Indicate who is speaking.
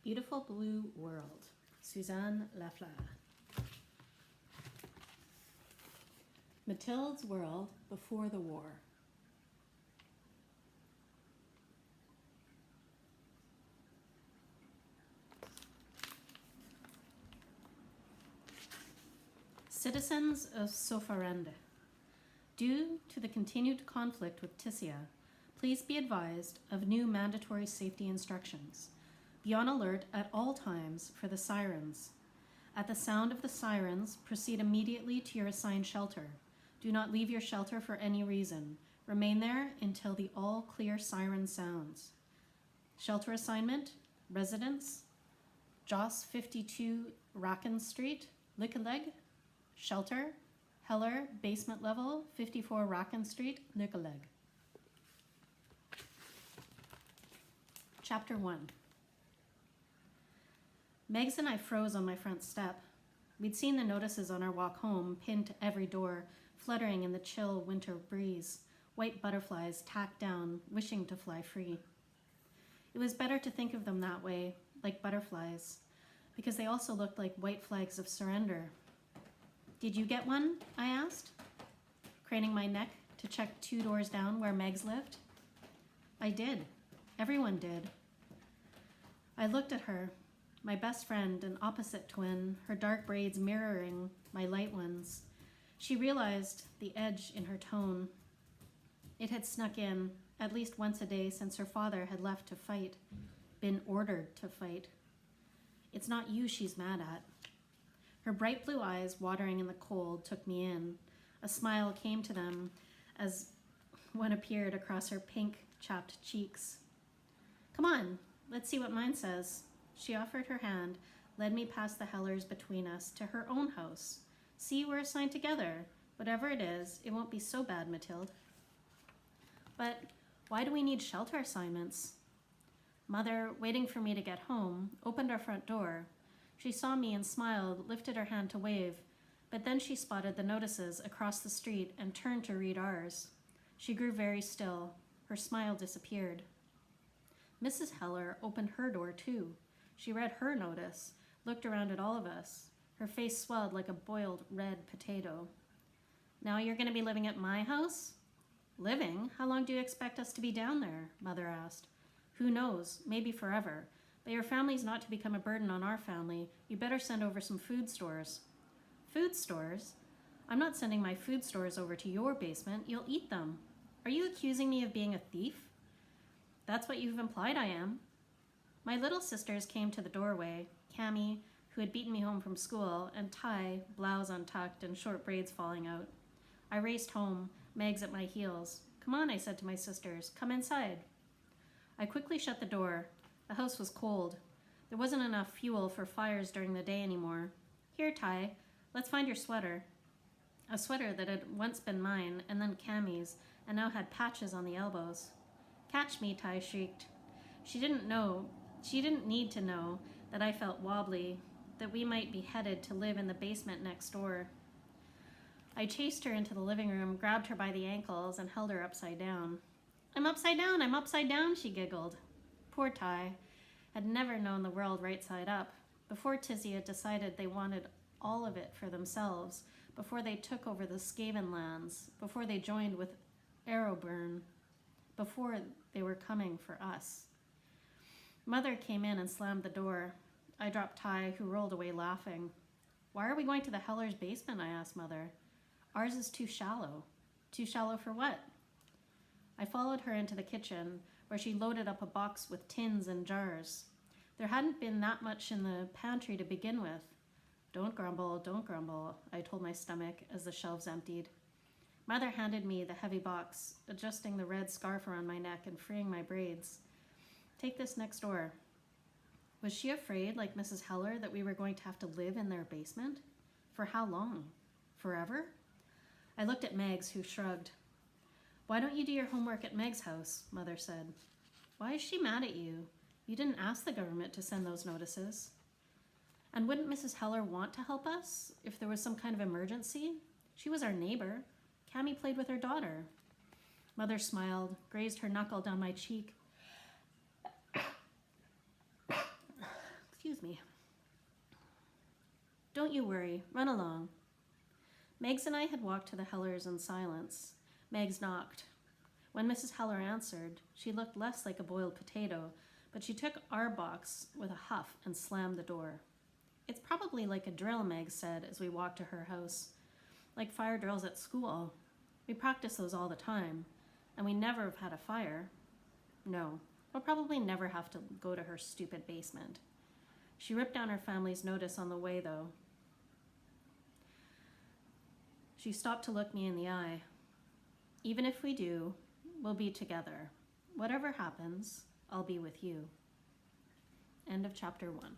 Speaker 1: Beautiful Blue World, Suzanne LaFleur. Mathilde's world before the war. Citizens of Sofarende, due to the continued conflict with Tissia, please be advised of new mandatory safety instructions. Be on alert at all times for the sirens. At the sound of the sirens, proceed immediately to your assigned shelter. Do not leave your shelter for any reason. Remain there until the all-clear siren sounds. Shelter assignment, residence, Joss 52 Racken Street, Lickeleg. Shelter, Heller, basement level, 54 Racken Street, Lickeleg. Chapter 1. Megs and I froze on my front step. We'd seen the notices on our walk home, pinned to every door, fluttering in the chill winter breeze, white butterflies tacked down, wishing to fly free. It was better to think of them that way, like butterflies, because they also looked like white flags of surrender. Did you get one? I asked, craning my neck to check 2 doors down where Megs lived. I did. Everyone did. I looked at her, my best friend, an opposite twin, her dark braids mirroring my light ones. She realized the edge in her tone. It had snuck in at least once a day since her father had left to fight, been ordered to fight. It's not you she's mad at. Her bright blue eyes, watering in the cold, took me in. A smile came to them as one appeared across her pink, chapped cheeks. Come on, let's see what mine says. She offered her hand, led me past the Hellers between us to her own house. See, we're assigned together. Whatever it is, it won't be so bad, Mathilde. But why do we need shelter assignments? Mother, waiting for me to get home, opened our front door. She saw me and smiled, lifted her hand to wave, but then she spotted the notices across the street and turned to read ours. She grew very still. Her smile disappeared. Mrs. Heller opened her door too. She read her notice, looked around at all of us. Her face swelled like a boiled red potato. Now you're going to be living at my house? Living? How long do you expect us to be down there? Mother asked. Who knows? Maybe forever. But your family's not to become a burden on our family. You better send over some food stores. Food stores? I'm not sending my food stores over to your basement. You'll eat them. Are you accusing me of being a thief? That's what you've implied I am. My little sisters came to the doorway, Cammy, who had beaten me home from school, and Ty, blouse untucked and short braids falling out. I raced home, Megs at my heels. Come on, I said to my sisters. Come inside. I quickly shut the door. The house was cold. There wasn't enough fuel for fires during the day anymore. Here, Ty, let's find your sweater. A sweater that had once been mine, and then Cammy's, and now had patches on the elbows. Catch me, Ty shrieked. She didn't need to know that I felt wobbly, that we might be headed to live in the basement next door. I chased her into the living room, grabbed her by the ankles, and held her upside down. I'm upside down, she giggled. Poor Ty had never known the world right side up. Before Tizzy had decided they wanted all of it for themselves, before they took over the Skaven lands, before they joined with Arrowburn, before they were coming for us. Mother came in and slammed the door. I dropped Ty, who rolled away laughing. Why are we going to the Hellers' basement? I asked Mother. Ours is too shallow. Too shallow for what? I followed her into the kitchen, where she loaded up a box with tins and jars. There hadn't been that much in the pantry to begin with. Don't grumble, I told my stomach as the shelves emptied. Mother handed me the heavy box, adjusting the red scarf around my neck and freeing my braids. Take this next door. Was she afraid, like Mrs. Heller, that we were going to have to live in their basement? For how long? Forever? I looked at Megs, who shrugged. Why don't you do your homework at Meg's house? Mother said. Why is she mad at you? You didn't ask the government to send those notices. And wouldn't Mrs. Heller want to help us if there was some kind of emergency? She was our neighbor. Cammy played with her daughter. Mother smiled, grazed her knuckle down my cheek. me. Don't you worry. Run along. Megs and I had walked to the Hellers in silence. Megs knocked. When Mrs. Heller answered, she looked less like a boiled potato, but she took our box with a huff and slammed the door. It's probably like a drill, Meg said as we walked to her house. Like fire drills at school. We practice those all the time, and we never have had a fire. No, we'll probably never have to go to her stupid basement. She ripped down her family's notice on the way, though. She stopped to look me in the eye. Even if we do, we'll be together. Whatever happens, I'll be with you. End of chapter 1.